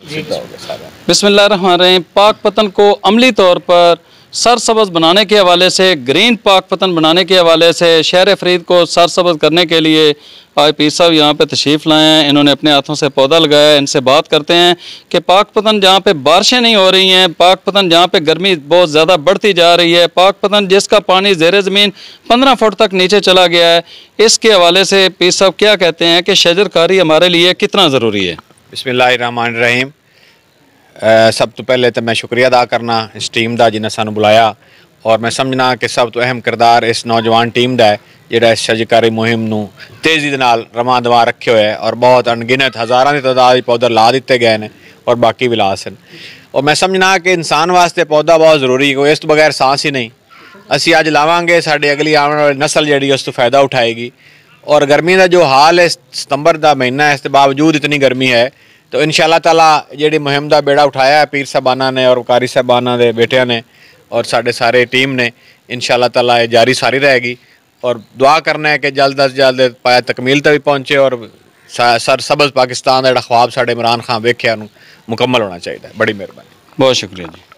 बिस्मिल्लाहिर्रहमानिर्रहीम। पाक पतन को अमली तौर पर सरसब्ज़ बनाने के हवाले से, ग्रीन पाक पतन बनाने के हवाले से, शहर फरीद को सरसब्ज़ करने के लिए आज पीर साहब यहाँ पे तशरीफ़ लाए हैं। इन्होंने अपने हाथों से पौधा लगाया है। इनसे बात करते हैं कि पाक पतन जहाँ पे बारिशें नहीं हो रही हैं, पाक पतन जहाँ पे गर्मी बहुत ज़्यादा बढ़ती जा रही है, पाक पतन जिसका पानी ज़ेरे ज़मीन 15 फुट तक नीचे चला गया है, इसके हवाले से पीर साहब क्या कहते हैं कि शजरकारी हमारे लिए कितना ज़रूरी है। बिस्मिल्लाहिर्रहमानिर्रहीम। सब तो पहले तो मैं शुक्रिया अदा करना इस टीम का जिन्हें सानू बुलाया, और मैं समझना कि सब तो अहम किरदार इस नौजवान टीम का है जिहड़ा इस शजरकारी मुहिम नू तेज़ी दे नाल रवां दवा रखे हुए है, और बहुत अनगिनत हज़ारां की तादाद पौधे ला दिते गए हैं और बाकी भी ला सन। और मैं समझना कि इंसान वास्ते पौधा बहुत जरूरी है, कोई इस तो बगैर सांस ही नहीं। असी अज लावांगे साड़ी अगली आने वाली नस्ल जी उस तो फायदा उठाएगी। और गर्मी का जो हाल है, सितंबर का महीना है, इसके बावजूद इतनी गर्मी है, तो इंशाअल्लाह ताला जी मुहिम का बेड़ा उठाया है पीर साहबाना ने और कारी साहबाना के बेटिया ने और साढ़े सारे टीम ने, इंशाअल्लाह ताला ये जारी सारी रहेगी। और दुआ करना है कि जल्द अज जल्द पाया तकमील तक भी पहुँचे और सरसब्ज़ पाकिस्तान का जो ख्वाब साढ़े इमरान खान वेख्या मुकम्मल होना चाहिए। बड़ी मेहरबानी, बहुत शुक्रिया जी।